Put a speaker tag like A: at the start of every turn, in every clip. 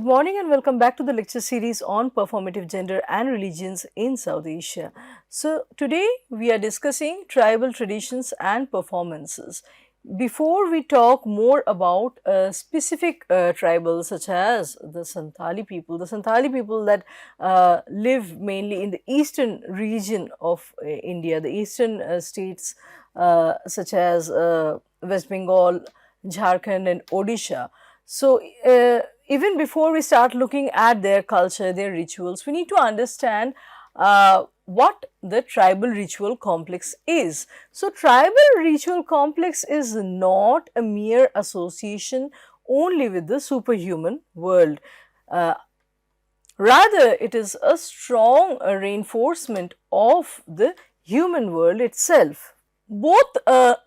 A: morning and welcome back to the lecture series on performative gender and religions in South Asia. So, today we are discussing tribal traditions and performances. Before we talk more about specific tribals such as the Santhali people that live mainly in the eastern region of India, the eastern states such as West Bengal, Jharkhand and Odisha. So, even before we start looking at their culture, their rituals, we need to understand what the tribal ritual complex is. So, tribal ritual complex is not a mere association only with the superhuman world. Rather, it is a strong reinforcement of the human world itself. Both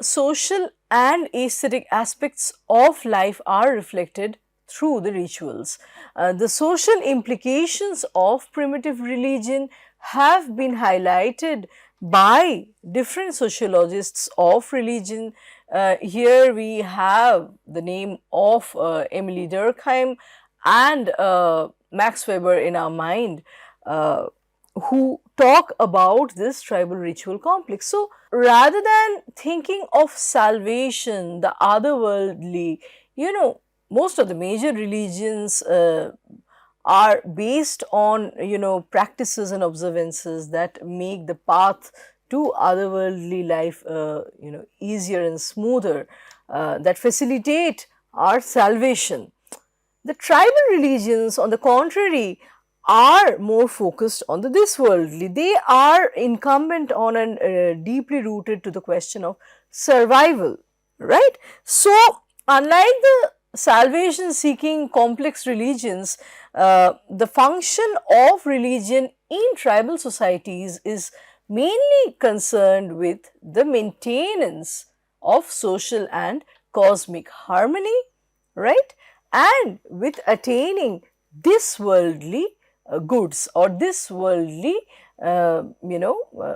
A: social and aesthetic aspects of life are reflected through the rituals. The social implications of primitive religion have been highlighted by different sociologists of religion. Here we have the name of Emily Durkheim and Max Weber in our mind, who talk about this tribal ritual complex. So, rather than thinking of salvation, the otherworldly, most of the major religions are based on, practices and observances that make the path to otherworldly life, easier and smoother, that facilitate our salvation. The tribal religions, on the contrary, are more focused on the this worldly. They are incumbent on and deeply rooted to the question of survival, right? So, unlike the salvation seeking complex religions, the function of religion in tribal societies is mainly concerned with the maintenance of social and cosmic harmony, right? And with attaining this worldly goods or this worldly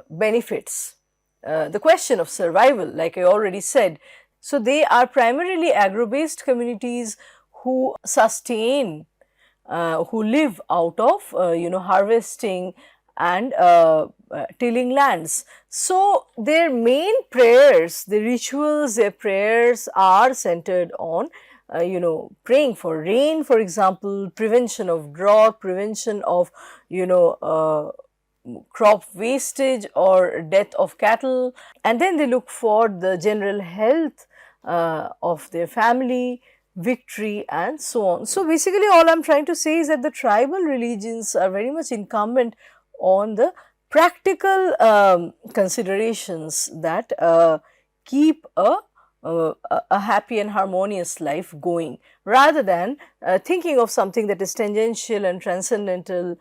A: benefits. The question of survival, like I already said. So, they are primarily agro-based communities who sustain, who live out of harvesting and tilling lands. So, their main prayers, the rituals, their prayers are centered on praying for rain, for example, prevention of drought, prevention of, crop wastage or death of cattle, and then they look for the general health of their family, victory and so on. So, basically all I am trying to say is that the tribal religions are very much incumbent on the practical considerations that keep a happy and harmonious life going, rather than thinking of something that is tangential and transcendental,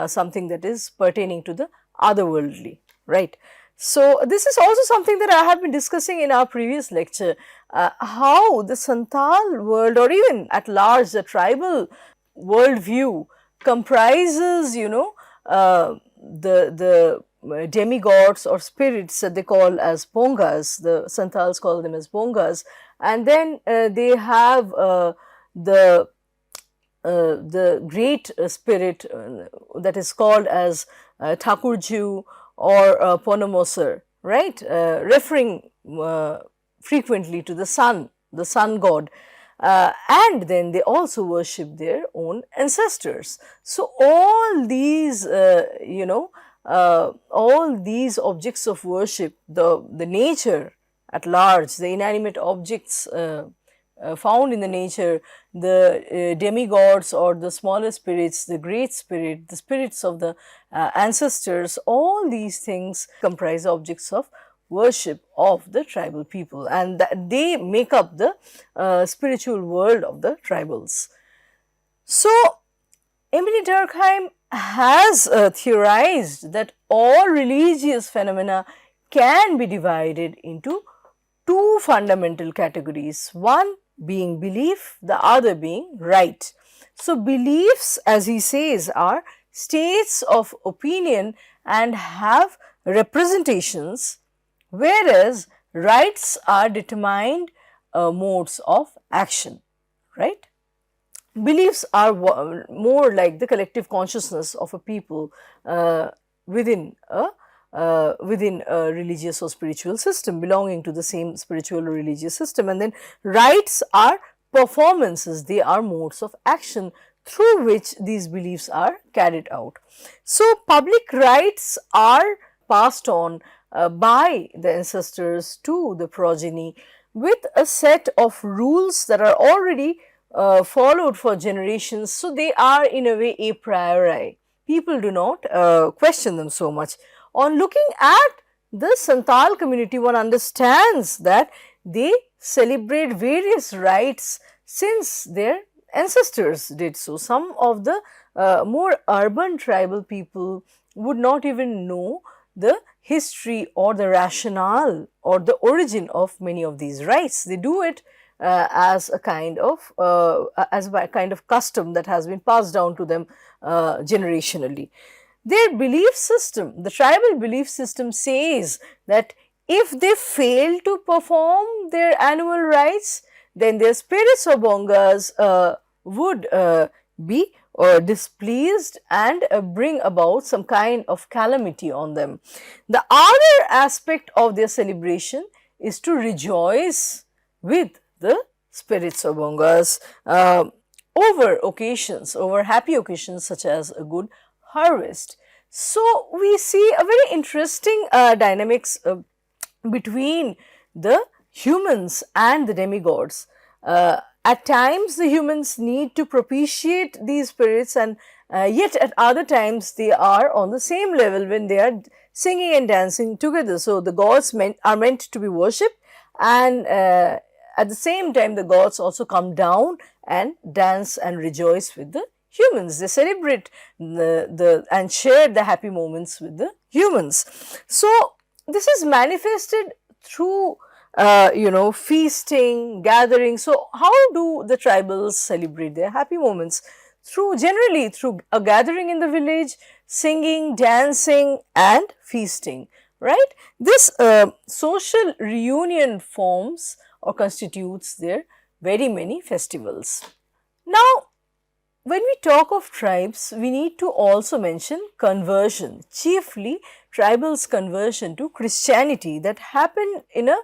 A: something that is pertaining to the otherworldly, right. So, this is also something that I have been discussing in our previous lecture, how the Santhal world or even at large the tribal worldview comprises, the demigods or spirits that they call as bongas. The Santhals call them as bongas, and then they have the great spirit that is called as Thakurju or Ponomosar, right, referring frequently to the sun god. And then they also worship their own ancestors. So, all these all these objects of worship, the nature at large, the inanimate objects found in the nature, the demigods or the smaller spirits, the great spirit, the spirits of the ancestors, all these things comprise objects of worship of the tribal people, and that they make up the spiritual world of the tribals. So, Emily Durkheim has theorized that all religious phenomena can be divided into two fundamental categories, one being belief, the other being right. So, beliefs, as he says, are states of opinion and have representations, whereas rites are determined modes of action, right. beliefs are more like the collective consciousness of a people within a religious or spiritual system, belonging to the same spiritual or religious system. And then rites are performances, they are modes of action through which these beliefs are carried out. So public rites are passed on by the ancestors to the progeny with a set of rules that are already followed for generations. So they are in a way a priori. People do not question them so much. On looking at the Santhal community, one understands that they celebrate various rites since their ancestors did so. Some of the more urban tribal people would not even know the history or the rationale or the origin of many of these rites. They do it as a kind of custom that has been passed down to them generationally. Their belief system, the tribal belief system, says that if they fail to perform their annual rites, then their spirits or bongas would be displeased and bring about some kind of calamity on them. The other aspect of their celebration is to rejoice with the spirits or bongas over occasions, over happy occasions such as a good harvest. So we see a very interesting dynamics between the humans and the demigods. At times the humans need to propitiate these spirits, and yet at other times they are on the same level when they are singing and dancing together. So the gods are meant to be worshipped, and at the same time the gods also come down and dance and rejoice with the humans. They celebrate and share the happy moments with the humans. So this is manifested through feasting, gathering. So how do the tribals celebrate their happy moments? Generally through a gathering in the village, singing, dancing and feasting, right? This social reunion forms or constitutes their very many festivals. Now, when we talk of tribes, we need to also mention conversion, chiefly tribals' conversion to Christianity that happened in a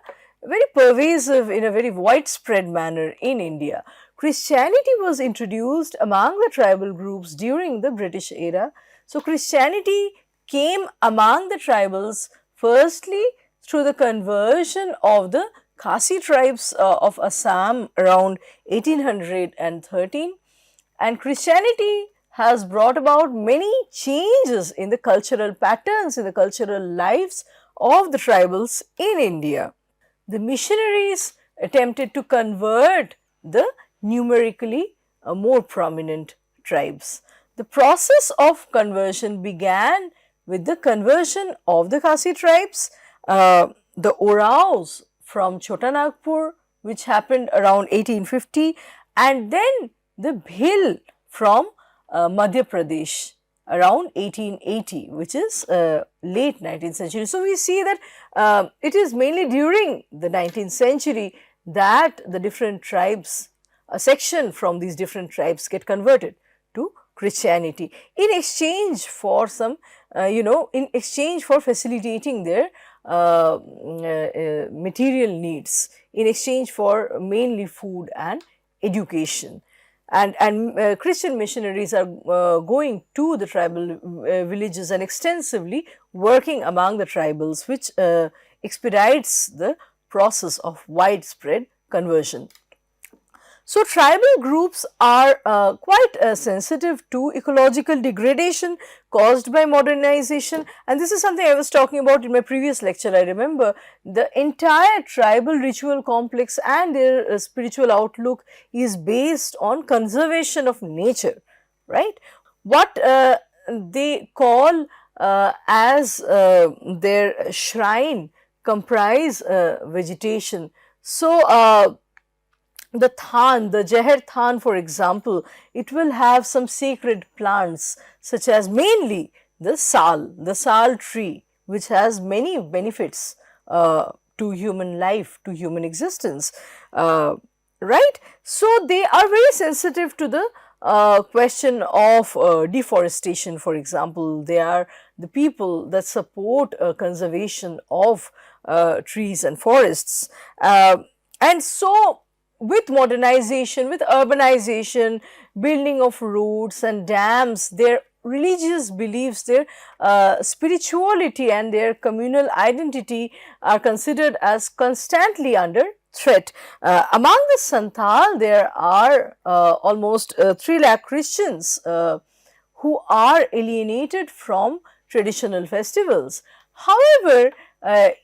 A: very pervasive, in a very widespread manner in India. Christianity was introduced among the tribal groups during the British era. So Christianity came among the tribals firstly through the conversion of the Khasi tribes of Assam around 1813, and Christianity has brought about many changes in the cultural patterns, in the cultural lives of the tribals in India. The missionaries attempted to convert the numerically more prominent tribes. The process of conversion began with the conversion of the Khasi tribes, the Oraos from Chota Nagpur, which happened around 1850, and then the Bhil from Madhya Pradesh around 1880, which is late 19th century. So we see that it is mainly during the 19th century that the different tribes, a section from these different tribes get converted to Christianity in exchange for in exchange for facilitating their material needs, in exchange for mainly food and education. And Christian missionaries are going to the tribal villages and extensively working among the tribals, which expedites the process of widespread conversion. So tribal groups are quite sensitive to ecological degradation caused by modernization, and this is something I was talking about in my previous lecture. I remember the entire tribal ritual complex and their spiritual outlook is based on conservation of nature, right? What they call as their shrine comprise vegetation. So the than, the Jaher than for example, it will have some sacred plants such as mainly the sal tree, which has many benefits to human life, to human existence. right? So they are very sensitive to the question of deforestation, for example. They are the people that support conservation of trees and forests. And so with modernization, with urbanization, building of roads and dams, their religious beliefs, their spirituality and their communal identity are considered as constantly under threat. Among the Santhal, there are almost 3 lakh Christians who are alienated from traditional festivals. However,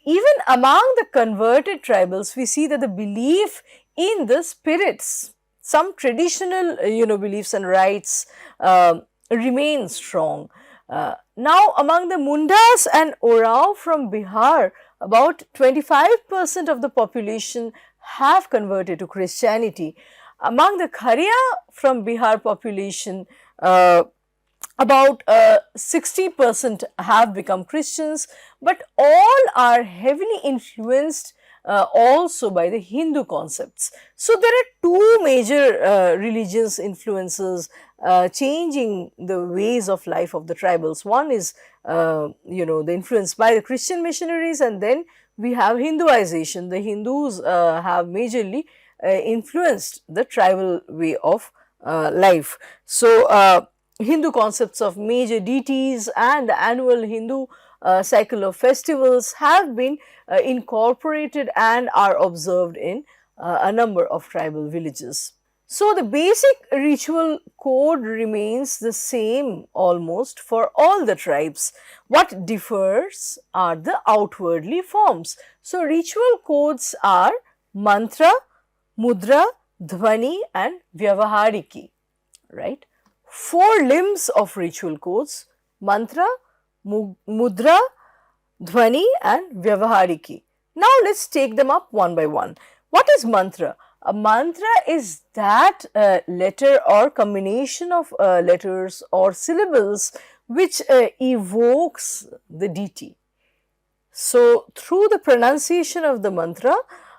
A: even among the converted tribals, we see that the belief in the spirits, some traditional beliefs and rites remain strong. Now, among the Mundas and Orao from Bihar, about 25% of the population have converted to Christianity. Among the Kharia from Bihar population, about 60% have become Christians, but all are heavily influenced also by the Hindu concepts. So there are two major religious influences changing the ways of life of the tribals. One is the influence by the Christian missionaries, and then we have Hinduization. The Hindus have majorly influenced the tribal way of life. So Hindu concepts of major deities and the annual Hindu cycle of festivals have been incorporated and are observed in a number of tribal villages. So the basic ritual code remains the same almost for all the tribes. What differs are the outwardly forms. So ritual codes are mantra, mudra, dhvani and vyavahariki, right? 4 limbs of ritual codes: mantra, mudra, dhvani and vyavahariki. Now let's take them up one by one. What is mantra? A mantra is that letter or combination of letters or syllables which evokes the deity. So through the pronunciation of the mantra,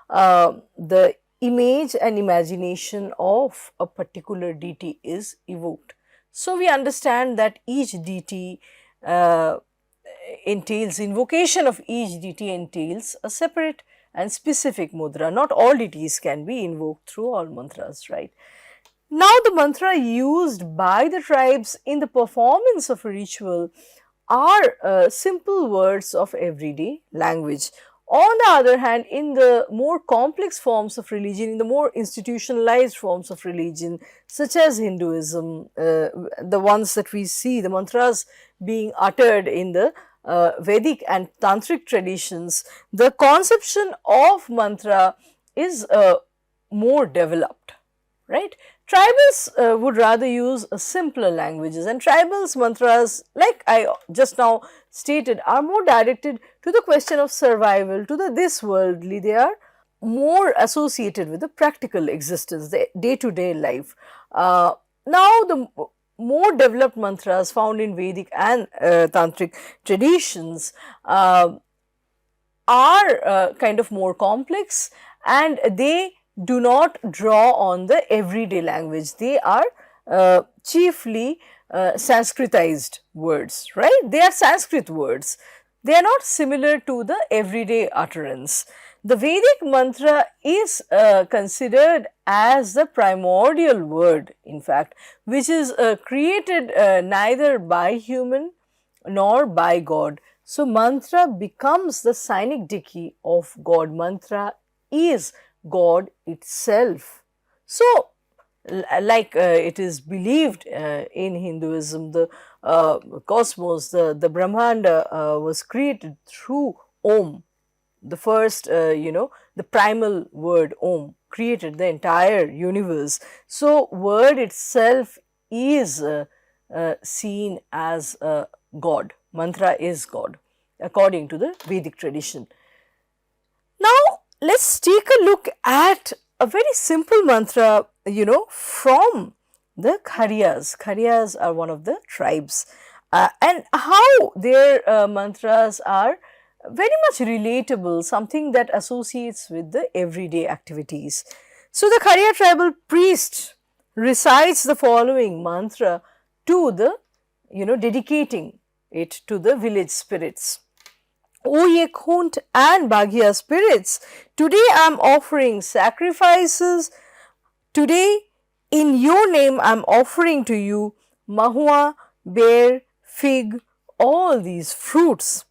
A: the image and imagination of a particular deity is evoked. So we understand that each deity entails, invocation of each deity entails a separate and specific mudra. Not all deities can be invoked through all mantras, right? Now the mantra used by the tribes in the performance of a ritual are simple words of everyday language. On the other hand, in the more complex forms of religion, in the more institutionalized forms of religion, such as Hinduism, the ones that we see, the mantras being uttered in the Vedic and Tantric traditions, the conception of mantra is more developed, right? Tribals would rather use simpler languages, and tribals mantras, like I just now stated, are more directed to the question of survival, to the this worldly. They are more associated with the practical existence, the day-to-day life. Now the more developed mantras found in Vedic and Tantric traditions are kind of more complex, and they do not draw on the everyday language. They are chiefly Sanskritized words, right? They are Sanskrit words. They are not similar to the everyday utterance. The Vedic mantra is considered as the primordial word, in fact, which is created neither by human nor by God. So mantra becomes the synecdoche of God. Mantra is God itself. So, like it is believed in Hinduism, the cosmos, the Brahmanda was created through Om. The first, the primal word Om created the entire universe. So, word itself is seen as God. Mantra is God, according to the Vedic tradition. Now, let's take a look at a very simple mantra, from the Khariyas. Khariyas are one of the tribes, and how their mantras are very much relatable, something that associates with the everyday activities. So the Kharia tribal priest recites the following mantra to the, dedicating it to the village spirits. O ye Khunt and Baghiya spirits, today I am offering sacrifices. Today, in your name, I am offering to you mahua, bear, fig, all these fruits.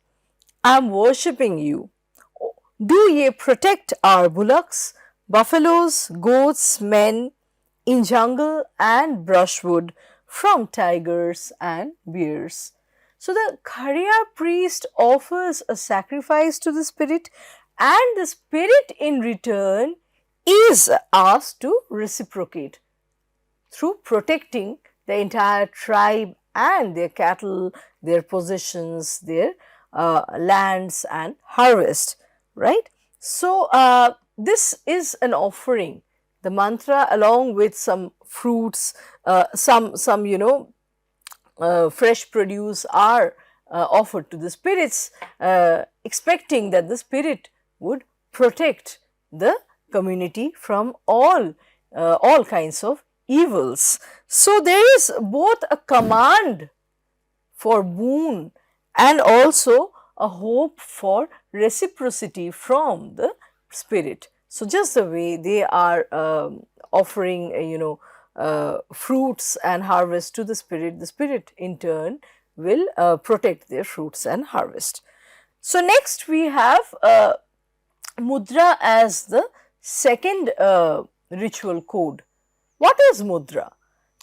A: I am worshipping you. Do ye protect our bullocks, buffaloes, goats, men in jungle and brushwood from tigers and bears. So the Kharia priest offers a sacrifice to the spirit, and the spirit in return is asked to reciprocate through protecting the entire tribe and their cattle, their possessions, their lands and harvest, right. So, this is an offering. The mantra along with some fruits, some fresh produce are offered to the spirits, expecting that the spirit would protect the community from all kinds of evils. So, there is both a command for boon and also a hope for reciprocity from the spirit. So, just the way they are offering fruits and harvest to the spirit in turn will protect their fruits and harvest. So, next we have mudra as the second ritual code. What is mudra?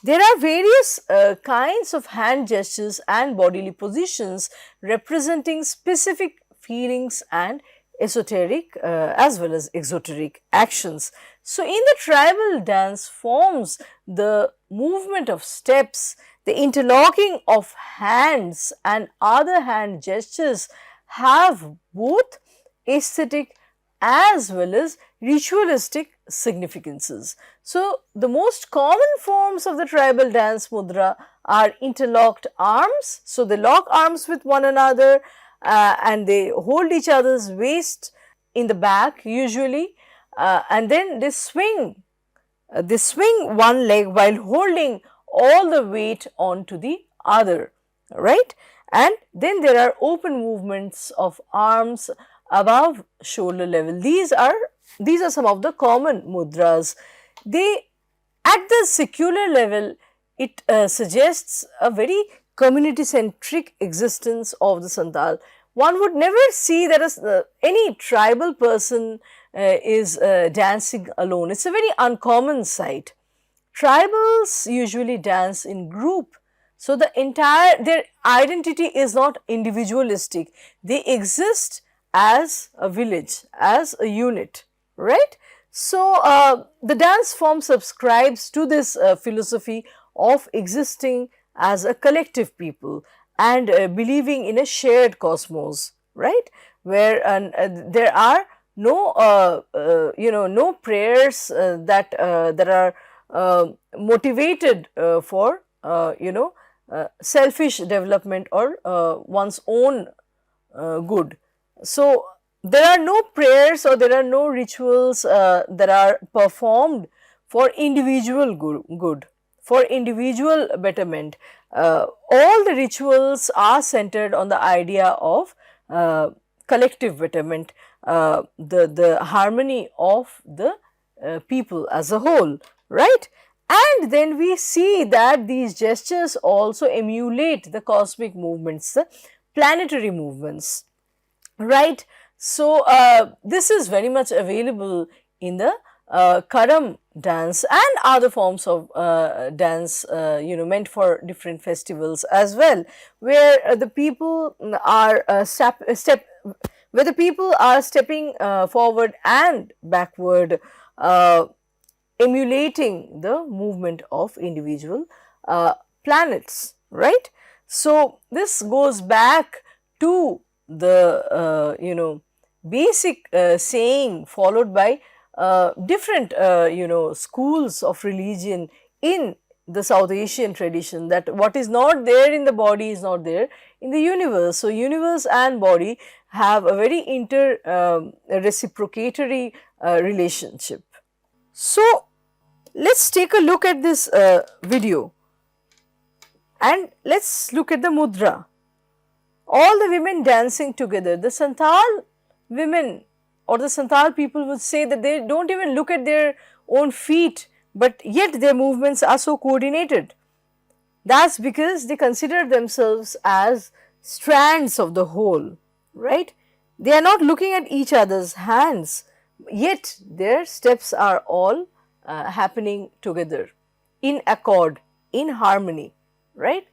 A: There are various kinds of hand gestures and bodily positions representing specific feelings and esoteric as well as exoteric actions. So, in the tribal dance forms, the movement of steps, the interlocking of hands and other hand gestures have both aesthetic as well as ritualistic significances. So, the most common forms of the tribal dance mudra are interlocked arms. So, they lock arms with one another and they hold each other's waist in the back usually, and then they swing one leg while holding all the weight onto the other, right. And then there are open movements of arms above shoulder level. These are some of the common mudras. They, at the secular level, it suggests a very community centric existence of the Santhal. One would never see that any tribal person is dancing alone. It's a very uncommon sight. Tribals usually dance in group. So, their identity is not individualistic. They exist as a village, as a unit, right. So, the dance form subscribes to this philosophy of existing as a collective people and believing in a shared cosmos, right, where there are no no prayers that are motivated for selfish development or one's own good. So, there are no prayers or there are no rituals that are performed for individual good, for individual betterment. All the rituals are centered on the idea of collective betterment, the harmony of the people as a whole, right. And then we see that these gestures also emulate the cosmic movements, the planetary movements, right. So, this is very much available in the Karam dance and other forms of dance meant for different festivals as well, where the people are stepping forward and backward, emulating the movement of individual planets, right. So, this goes back to the basic saying followed by different schools of religion in the South Asian tradition, that what is not there in the body is not there in the universe. So, universe and body have a very reciprocatory relationship. So, let us take a look at this video and let us look at the mudra. All the women dancing together. The Santhal women or the Santhal people would say that they don't even look at their own feet, but yet their movements are so coordinated. That's because they consider themselves as strands of the whole, right? They are not looking at each other's hands, yet their steps are all happening together in accord, in harmony, right?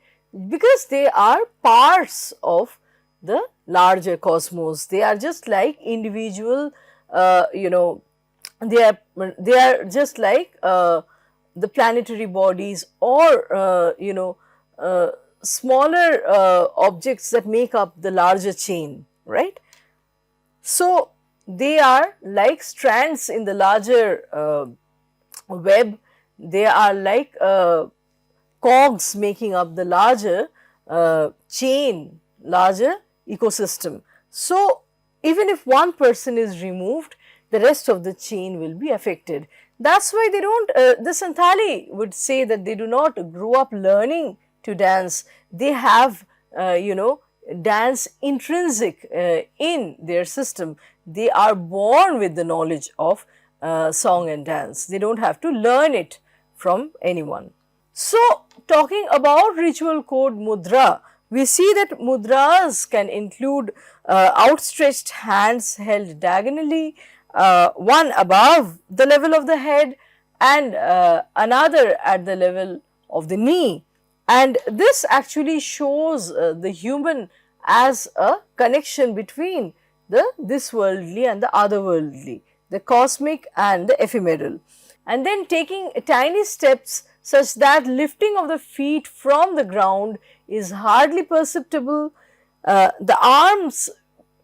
A: Because they are parts of the larger cosmos. They are just like individual, they are just like the planetary bodies or smaller objects that make up the larger chain, right. So, they are like strands in the larger web, they are like cogs making up the larger chain, larger ecosystem. So, even if one person is removed, the rest of the chain will be affected. That is why they do not, the Santhali would say that they do not grow up learning to dance, they have dance intrinsic in their system. They are born with the knowledge of song and dance, they do not have to learn it from anyone. So, talking about ritual code mudra, we see that mudras can include outstretched hands held diagonally, one above the level of the head and another at the level of the knee. And this actually shows the human as a connection between this worldly and the otherworldly, the cosmic and the ephemeral. And then taking tiny steps such that lifting of the feet from the ground is hardly perceptible, the arms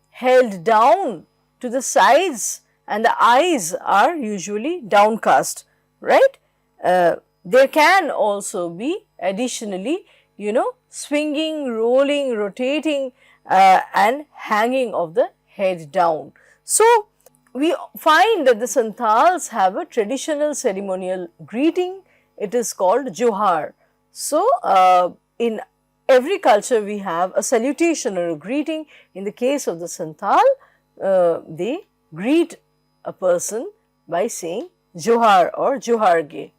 A: held down to the sides and the eyes are usually downcast, right. There can also be additionally swinging, rolling, rotating and hanging of the head down. So, we find that the Santhals have a traditional ceremonial greeting, it is called Johar. So, in every culture we have a salutation or a greeting. In the case of the Santhal, they greet a person by saying Johar or Joharge.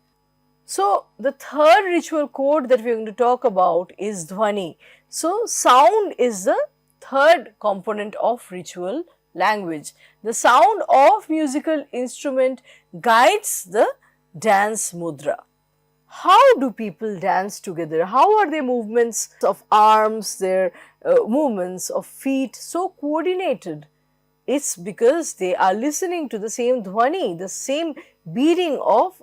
A: So, the third ritual code that we are going to talk about is Dhwani. So, sound is the third component of ritual language. The sound of musical instrument guides the dance mudra. How do people dance together? How are their movements of arms, their movements of feet so coordinated? It's because they are listening to the same dhwani, the same beating of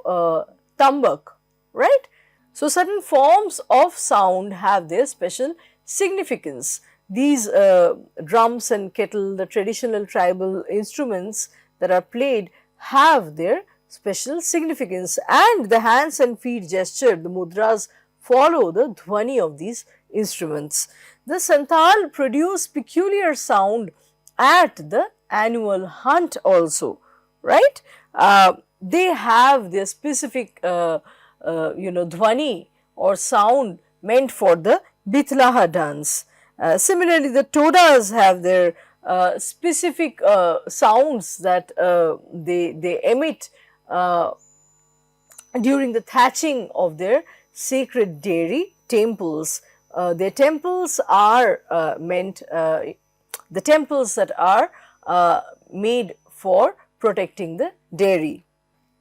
A: tambak, right? So, certain forms of sound have their special significance. These drums and kettle, the traditional tribal instruments that are played have their special significance, and the hands and feet gesture, the mudras follow the dhwani of these instruments. The Santhal produce peculiar sound at the annual hunt also, right. They have their specific dhwani or sound meant for the Bitlaha dance. Similarly, the Todas have their specific sounds that they emit during the thatching of their sacred dairy temples. Their temples are the temples that are made for protecting the dairy.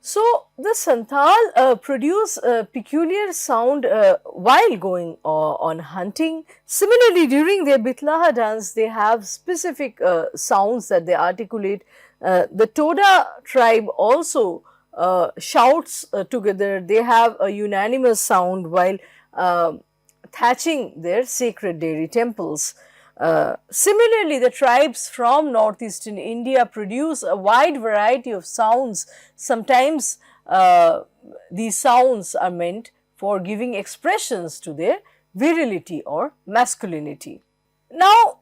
A: So, the Santhal produce a peculiar sound while going on hunting. Similarly, during their Bitlaha dance, they have specific sounds that they articulate. The Toda tribe also shouts together, they have a unanimous sound while thatching their sacred dairy temples. Similarly, the tribes from northeastern India produce a wide variety of sounds. Sometimes these sounds are meant for giving expressions to their virility or masculinity. Now,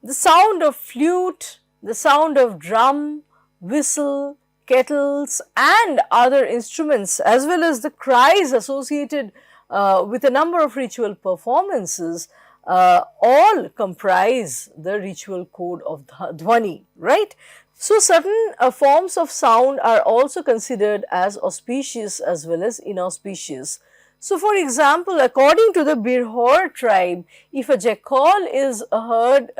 A: the sound of flute, the sound of drum, whistle, kettles and other instruments, as well as the cries associated with a number of ritual performances, all comprise the ritual code of Dhwani, right. So, certain forms of sound are also considered as auspicious as well as inauspicious. So, for example, according to the Birhor tribe, if a jackal is heard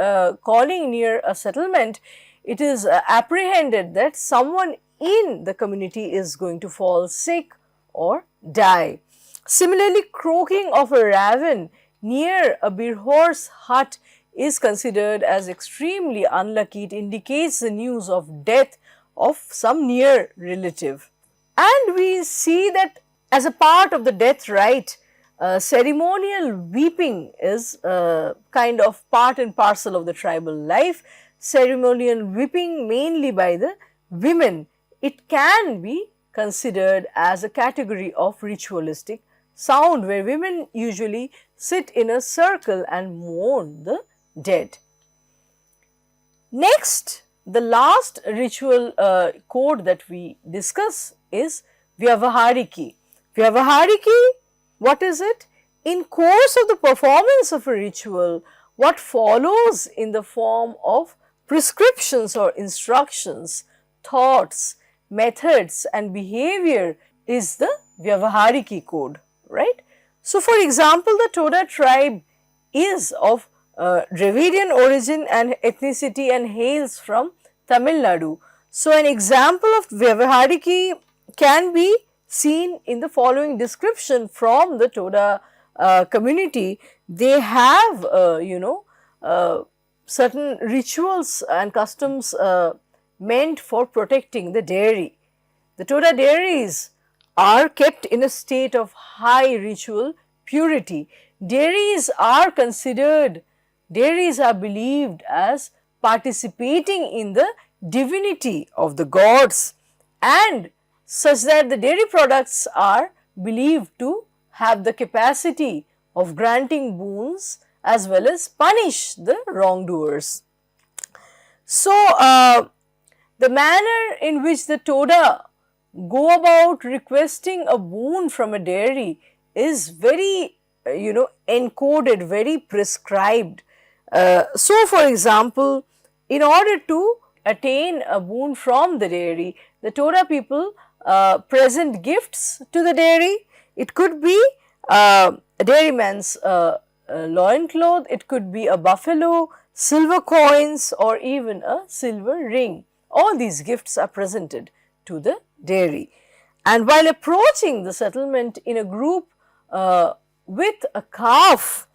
A: calling near a settlement, it is apprehended that someone in the community is going to fall sick or die. Similarly, croaking of a raven near a Birhor's hut is considered as extremely unlucky. It indicates the news of death of some near relative. And we see that as a part of the death rite, ceremonial weeping is kind of part and parcel of the tribal life. Ceremonial weeping mainly by the women, it can be considered as a category of ritualistic sound, where women usually sit in a circle and mourn the dead. Next, the last ritual code that we discuss is Vyavahariki. Vyavahariki, what is it? In course of the performance of a ritual, what follows in the form of prescriptions or instructions, thoughts, methods and behavior is the Vyavahariki code, right. So, for example, the Toda tribe is of Dravidian origin and ethnicity and hails from Tamil Nadu. So, an example of Vyavahariki can be seen in the following description from the Toda community. They have certain rituals and customs meant for protecting the dairy. The Toda dairies are kept in a state of high ritual purity. Dairies are believed as participating in the divinity of the gods, and such that the dairy products are believed to have the capacity of granting boons as well as punish the wrongdoers. So, the manner in which the Toda go about requesting a boon from a dairy is very encoded, very prescribed. So, for example, in order to attain a boon from the dairy, the Toda people present gifts to the dairy. It could be a dairyman's loincloth, it could be a buffalo, silver coins or even a silver ring. All these gifts are presented to the dairy. And while approaching the settlement in a group with a calf,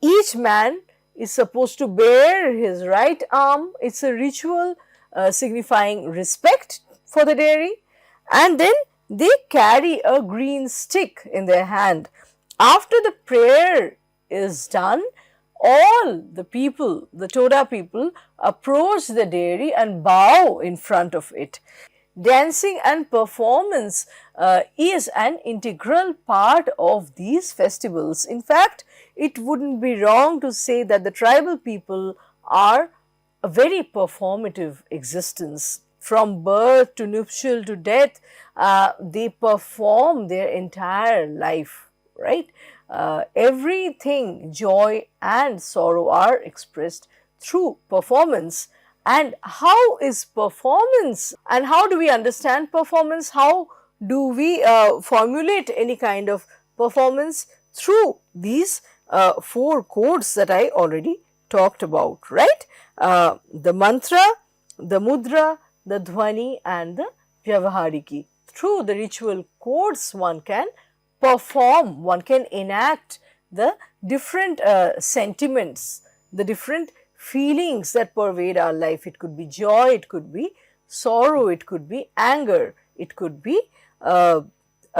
A: each man is supposed to bare his right arm. It is a ritual signifying respect for the dairy, and then they carry a green stick in their hand. After the prayer is done, all the people, the Toda people, approach the dairy and bow in front of it. Dancing and performance is an integral part of these festivals. In fact, it wouldn't be wrong to say that the tribal people are a very performative existence. From birth to nuptial to death, they perform their entire life, right? Everything, joy and sorrow are expressed through performance. And how is performance and how do we understand performance? How do we formulate any kind of performance? Through these 4 codes that I already talked about, right? The mantra, the mudra, the dhwani and the vyavahariki. Through the ritual codes one can perform, one can enact the different sentiments, the different feelings that pervade our life. It could be joy, it could be sorrow, it could be anger, it could be a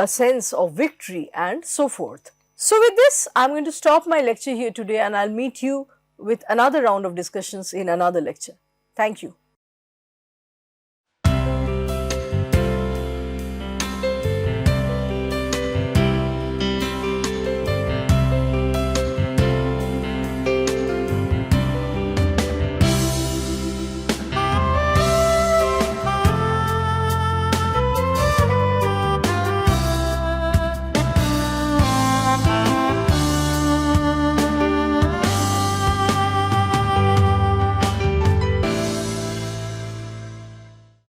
A: sense of victory and so forth. So, with this I am going to stop my lecture here today and I will meet you with another round of discussions in another lecture. Thank you.